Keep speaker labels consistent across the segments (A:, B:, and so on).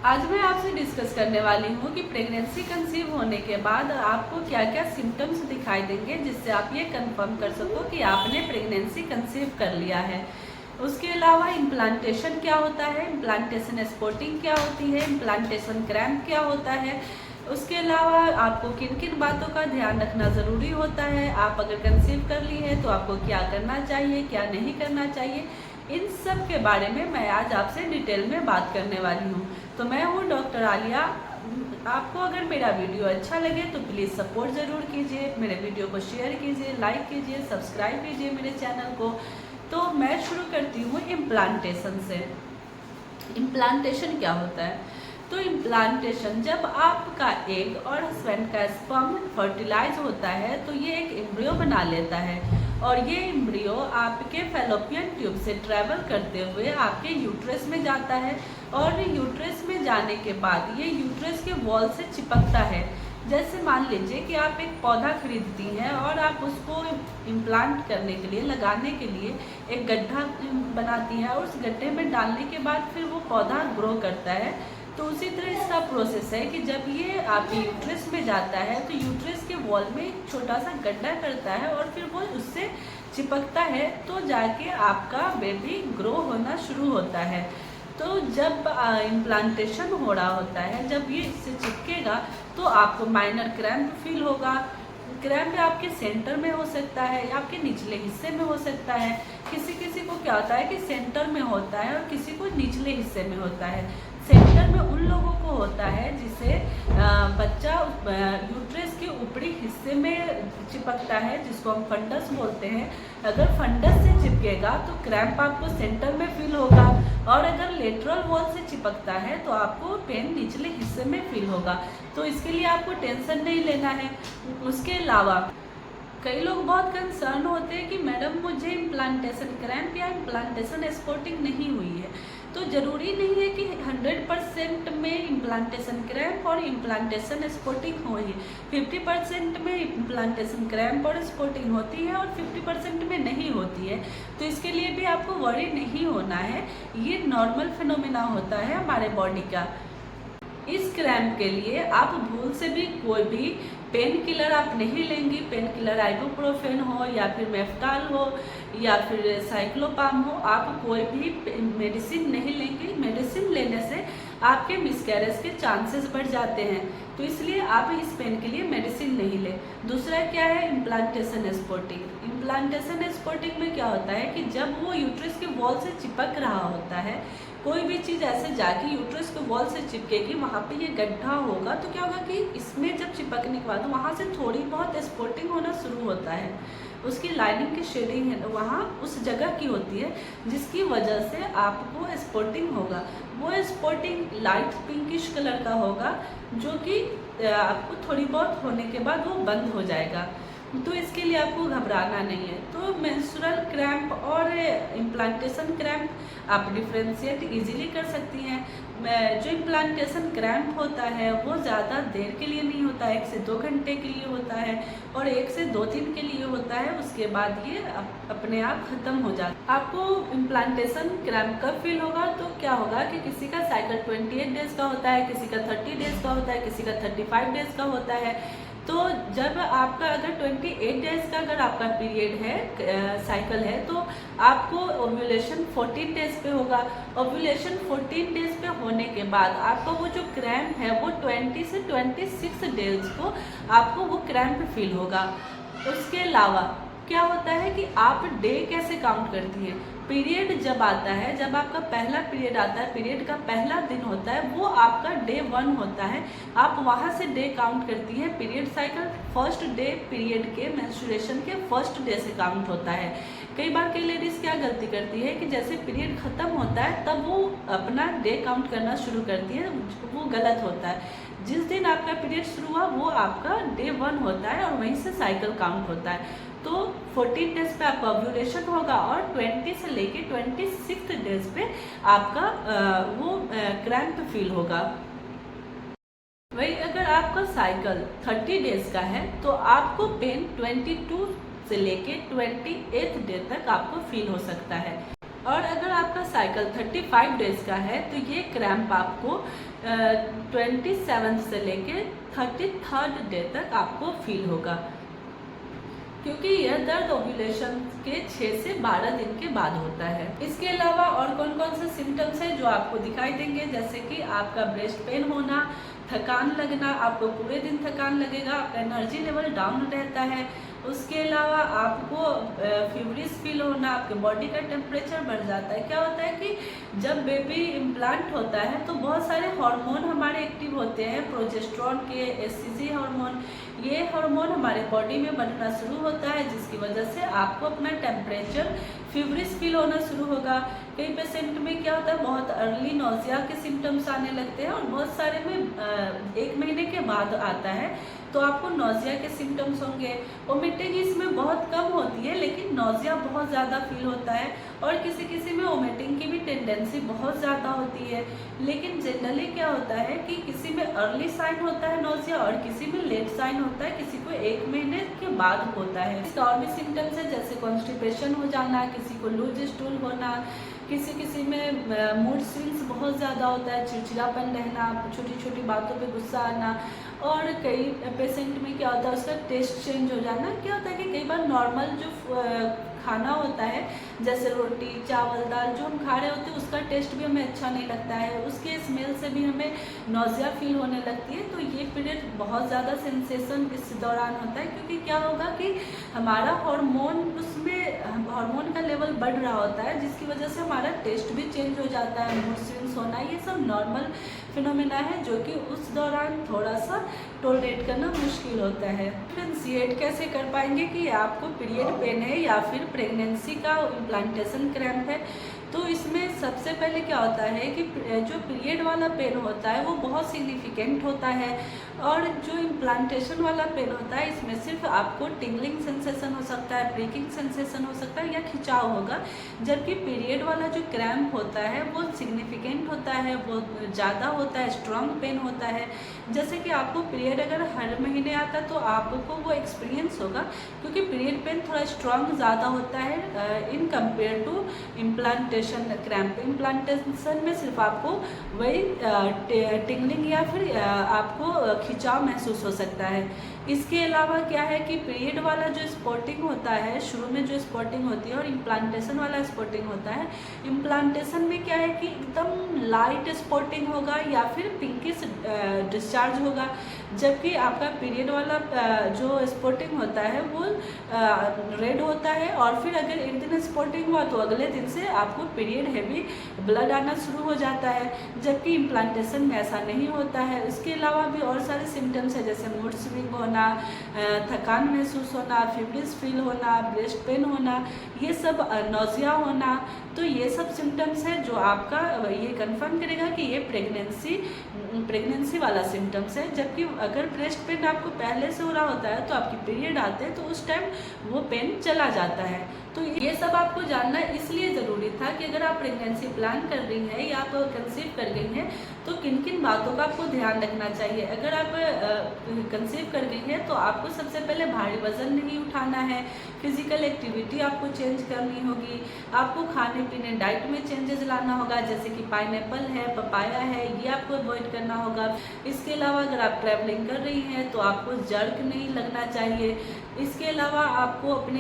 A: आज मैं आपसे डिस्कस करने वाली हूँ कि प्रेगनेंसी कंसीव होने के बाद आपको क्या क्या सिम्टम्स दिखाई देंगे जिससे आप ये कंफर्म कर सको कि आपने प्रेगनेंसी कंसीव कर लिया है। उसके अलावा इम्प्लांटेशन क्या होता है, इम्प्लांटेशन स्पॉटिंग क्या होती है, इम्प्लांटेशन क्रैम्प क्या होता है। उसके अलावा आपको किन किन बातों का ध्यान रखना ज़रूरी होता है, आप अगर कंसीव कर ली है तो आपको क्या करना चाहिए, क्या नहीं करना चाहिए, इन सब के बारे में मैं आज आपसे डिटेल में बात करने वाली हूँ। तो मैं हूँ डॉक्टर आलिया। आपको अगर मेरा वीडियो अच्छा लगे तो प्लीज़ सपोर्ट ज़रूर कीजिए, मेरे वीडियो को शेयर कीजिए, लाइक कीजिए, सब्सक्राइब कीजिए मेरे चैनल को। तो मैं शुरू करती हूँ इम्प्लांटेशन से। इम्प्लांटेशन क्या होता है? तो इम्प्लांटेशन जब आपका एग और हस्बैंड का स्पर्म फर्टिलाइज होता है तो ये एक एम्ब्रियो बना लेता है और ये एम्ब्रियो आपके फैलोपियन ट्यूब से ट्रैवल करते हुए आपके यूट्रस में जाता है और यूट्रस में जाने के बाद ये यूट्रस के वॉल से चिपकता है। जैसे मान लीजिए कि आप एक पौधा खरीदती हैं और आप उसको इम्प्लांट करने के लिए, लगाने के लिए एक गड्ढा बनाती हैं और उस गड्ढे में डालने के बाद फिर वो पौधा ग्रो करता है। तो उसी तरह इसका प्रोसेस है कि जब ये आपके यूट्रस में जाता है तो यूट्रस के वॉल में एक छोटा सा गड्ढा करता है और फिर वो उससे चिपकता है तो जाके आपका बेबी ग्रो होना शुरू होता है। तो जब इम्प्लांटेशन हो रहा होता है, जब ये इससे चिपकेगा तो आपको माइनर क्रैम्प फील होगा। क्रैम्प आपके सेंटर में हो सकता है या आपके निचले हिस्से में हो सकता है। किसी किसी को क्या होता है कि सेंटर में होता है और किसी को निचले हिस्से में होता है। सेंटर में उन लोगों को होता है जिसे बच्चा यूट्रस के ऊपरी हिस्से में चिपकता है, जिसको हम फंडस बोलते हैं। अगर फंडस से चिपकेगा तो क्रैम्प आपको सेंटर में फील होगा और अगर लेटरल वॉल से चिपकता है तो आपको पेन निचले हिस्से में फील होगा। तो इसके लिए आपको टेंशन नहीं लेना है। उसके अलावा कई लोग बहुत कंसर्न होते हैं कि मैडम मुझे इम्प्लांटेशन क्रैम्प या इम्प्लांटेशन स्पॉटिंग नहीं हुई है। तो ज़रूरी नहीं है कि 100% में इम्प्लांटेशन क्रैम्प और इम्प्लांटेशन स्पॉटिंग हो ही। 50% में इम्प्लांटेशन क्रैम्प और स्पॉटिंग होती है और 50% में नहीं होती है। तो इसके लिए भी आपको वरी नहीं होना है, ये नॉर्मल फिनोमिना होता है हमारे बॉडी का। इस क्रैम्प के लिए आप भूल से भी कोई भी पेन किलर आप नहीं लेंगी। पेन किलर आइबुप्रोफेन हो या फिर मेफ्टाल हो या फिर साइक्लोपाम हो, आप कोई भी मेडिसिन नहीं लेंगी। मेडिसिन लेने से आपके मिसकैरेज के चांसेस बढ़ जाते हैं, तो इसलिए आप इस पेन के लिए मेडिसिन नहीं लें। दूसरा क्या है, इम्प्लांटेशन स्पॉटिंग। इम्प्लांटेशन स्पॉटिंग में क्या होता है कि जब वो यूट्रस के वॉल से चिपक रहा होता है, कोई भी चीज़ ऐसे जाके यूट्रस के वॉल से चिपकेगी, वहाँ पे ये गड्ढा होगा तो क्या होगा कि इसमें जब चिपकने के बाद वहाँ से थोड़ी बहुत स्पॉटिंग होना शुरू होता है। उसकी लाइनिंग की शेडिंग है वहाँ उस जगह की होती है जिसकी वजह से आपको स्पॉटिंग होगा। वो स्पॉटिंग लाइट पिंकिश कलर का होगा जो कि आपको थोड़ी बहुत होने के बाद वो बंद हो जाएगा। तो इसके लिए आपको घबराना नहीं है। तो मेंस्ट्रुअल क्रैम्प और इम्प्लांटेशन क्रैम्प आप डिफ्रेंशिएट इजीली कर सकती हैं। जो इम्प्लांटेशन क्रैम्प होता है वो ज़्यादा देर के लिए नहीं होता है, 1 से 2 घंटे के लिए होता है और 1 से 2 दिन के लिए होता है। उसके बाद ये अपने आप ख़त्म हो जाता है। आपको इम्प्लांटेशन क्रैम्प कब फील होगा? तो क्या होगा कि किसी का साइकिल 28 डेज़ का होता है, किसी का 30 डेज़ का होता है, किसी का 35 डेज़ का होता है। तो जब आपका अगर 28 डेज़ का अगर आपका पीरियड है, साइकिल है, तो आपको ओव्यूलेशन 14 डेज़ पे होगा। ओव्यूलेशन 14 डेज़ पे होने के बाद आपका वो जो क्रैम्प है वो 20 से 26 डेज़ को आपको वो क्रैम्प फील होगा। उसके अलावा क्या होता है कि आप डे कैसे काउंट करती हैं? पीरियड जब आता है, जब आपका पहला पीरियड आता है, पीरियड का पहला दिन होता है, वो आपका डे 1 होता है। आप वहाँ से डे काउंट करती हैं। Period cycle first day period के मेंस्ट्रुएशन के फर्स्ट डे से काउंट होता है। कई बार कई लेडीज़ क्या गलती करती है कि जैसे पीरियड ख़त्म होता है तब वो अपना डे काउंट करना शुरू करती है, वो गलत होता है। जिस दिन आपका पीरियड शुरू हुआ वो आपका डे 1 होता है और वहीं से साइकिल काउंट होता है। तो 14 डेज़ पे आपका ओव्यूलेशन होगा और 20 से लेके 26 डेज़ पे आपका वो क्रैम्प फील होगा। वही अगर आपका साइकिल 30 डेज़ का है तो आपको पेन 22 से लेके 28 डे तक आपको फील हो सकता है। और अगर आपका साइकिल 35 डेज का है तो ये क्रैम्प आपको 27 से लेके 33rd डे तक आपको फील होगा, क्योंकि यह दर्द ओव्यूलेशन के 6 से 12 दिन के बाद होता है। इसके अलावा और कौन कौन से सिम्टम्स हैं जो आपको दिखाई देंगे, जैसे कि आपका ब्रेस्ट पेन होना, थकान लगना, आपको पूरे दिन थकान लगेगा, आपका एनर्जी लेवल डाउन रहता है। उसके अलावा आपको फीवरिश फील होना, आपके बॉडी का टेम्परेचर बढ़ जाता है। क्या होता है कि जब बेबी इम्प्लांट होता है तो बहुत सारे हार्मोन हमारे एक्टिव होते हैं, प्रोजेस्टेरॉन के, एससीजी हार्मोन, ये हार्मोन हमारे बॉडी में बनना शुरू होता है, जिसकी वजह से आपको अपना टेम्परेचर फीवरिश फील होना शुरू होगा। कई पेशेंट में क्या होता है, बहुत अर्ली नोजिया के सिम्टम्स आने लगते हैं और बहुत सारे में 1 महीने के बाद आता है, तो आपको नोजिया के सिम्टम्स होंगे। वोमिटिंग इसमें बहुत कम होती है, लेकिन नोजिया बहुत ज़्यादा फील होता है और किसी किसी में वोमिटिंग की भी टेंडेंसी बहुत ज़्यादा होती है। लेकिन जनरली क्या होता है कि किसी में अर्ली साइन होता है नोजिया और किसी में लेट साइन होता है, किसी को 1 महीने के बाद होता है। इसका और भी सिम्टम्स है, जैसे कॉन्स्टिपेशन हो जाना, किसी को लूज स्टूल होना, किसी में मूड स्विंग्स बहुत ज़्यादा होता है, चिड़चिड़ापन रहना, छोटी छोटी बातों पे गुस्सा आना, और कई पेशेंट में क्या होता है उसका टेस्ट चेंज हो जाना। क्या होता है कि कई बार नॉर्मल जो खाना होता है, जैसे रोटी, चावल, दाल जो हम खा रहे होते हैं, उसका टेस्ट भी हमें अच्छा नहीं लगता है, उसके स्मेल से भी हमें नोजिया फील होने लगती है। तो ये पीरियड बहुत ज़्यादा सेंसेशन इस दौरान होता है, क्योंकि क्या होगा कि हमारा हार्मोन, उसमें हार्मोन का लेवल बढ़ रहा होता है, जिसकी वजह से हमारा टेस्ट भी चेंज हो जाता है, मूड स्विंग्स होना, ये सब नॉर्मल फिनोमेना है जो कि उस दौरान थोड़ा सा टॉलरेट करना मुश्किल होता है। डिफरेंशिएट कैसे कर पाएंगे कि आपको पीरियड पेन है या फिर प्रेगनेंसी का इम्प्लांटेशन क्रैम्प है। तो इसमें सबसे पहले क्या होता है कि जो पीरियड वाला पेन होता है वो बहुत सिग्निफिकेंट होता है, और जो इम्प्लांटेशन वाला पेन होता है इसमें सिर्फ आपको टिंगलिंग सेंसेशन हो सकता है, प्रिकिंग सेंसेशन हो सकता है या खिंचाव होगा। जबकि पीरियड वाला जो क्रैम्प होता है वो सिग्निफिकेंट होता है, वो ज़्यादा होता है, स्ट्रॉन्ग पेन होता है। जैसे कि आपको पीरियड अगर हर महीने आता है तो आपको वो एक्सपीरियंस होगा, क्योंकि पीरियड पेन थोड़ा स्ट्रॉन्ग ज़्यादा होता है in compare to implantation cramp. Implantation में सिर्फ आपको वही टिंगलिंग या फिर आपको खिंचाव महसूस हो सकता है। इसके अलावा क्या है कि पीरियड वाला जो स्पॉटिंग होता है, शुरू में जो स्पॉटिंग होती है, और इम्प्लांटेशन वाला स्पॉटिंग होता है। इम्प्लांटेशन में क्या है कि एकदम लाइट स्पॉटिंग होगा या फिर पिंकिश डिस्चार्ज होगा, जबकि आपका पीरियड वाला जो स्पॉटिंग होता है वो रेड होता है, और फिर अगर एक दिन स्पॉटिंग हुआ तो अगले दिन से आपको पीरियड हैवी ब्लड आना शुरू हो जाता है, जबकि इम्प्लांटेशन में ऐसा नहीं होता है। इसके अलावा भी और सारे सिम्टम्स है, जैसे मूड स्विंग होना, थकान महसूस होना, फीवरिश फील होना, ब्रेस्ट पेन होना, ये सब नोजिया होना। तो ये सब सिम्टम्स है जो आपका ये कंफर्म करेगा कि ये प्रेगनेंसी वाला सिम्टम्स है। जबकि अगर ब्रेस्ट पेन आपको पहले से हो रहा होता है तो आपकी पीरियड आते हैं तो उस टाइम वो पेन चला जाता है। तो ये सब आपको जानना इसलिए ज़रूरी था कि अगर आप प्रेगनेंसी प्लान कर रही हैं या आप कंसीव कर गई हैं तो किन किन बातों का आपको ध्यान रखना चाहिए। अगर आप कंसीव कर गई हैं तो आपको सबसे पहले भारी वजन नहीं उठाना है, फिजिकल एक्टिविटी आपको चेंज करनी होगी, आपको खाने पीने डाइट में चेंजेस लाना होगा, जैसे कि पाइनएप्पल है, पपाया है, ये आपको अवॉइड करना होगा। इसके अलावा अगर आप ट्रैवलिंग कर रही हैं तो आपको जर्क नहीं लगना चाहिए। इसके अलावा आपको अपने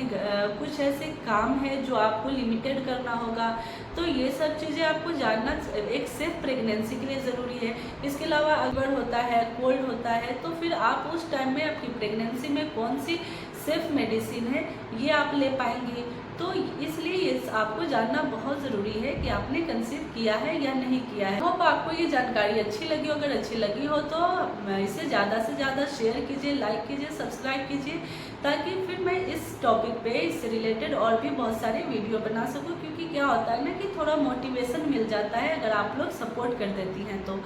A: कुछ ऐसे काम है जो आपको लिमिटेड करना होगा। तो ये सब चीज़ें आपको जानना एक सेफ प्रेगनेंसी के लिए ज़रूरी है। इसके अलावा अगर होता है, कोल्ड होता है, तो फिर आप उस टाइम में आपकी प्रेगनेंसी में कौन सी सेफ मेडिसिन है ये आप ले पाएंगी। तो इसलिए ये आपको जानना बहुत ज़रूरी है कि आपने कंसीव किया है या नहीं किया है। होप आपको ये जानकारी अच्छी लगी हो। अगर अच्छी लगी हो तो इसे ज़्यादा से ज़्यादा शेयर कीजिए, लाइक कीजिए, सब्सक्राइब कीजिए, ताकि फिर मैं इस टॉपिक पे इससे रिलेटेड और भी बहुत सारे वीडियो बना सकूं। क्योंकि क्या होता है ना कि थोड़ा मोटिवेशन मिल जाता है अगर आप लोग सपोर्ट कर देती हैं तो।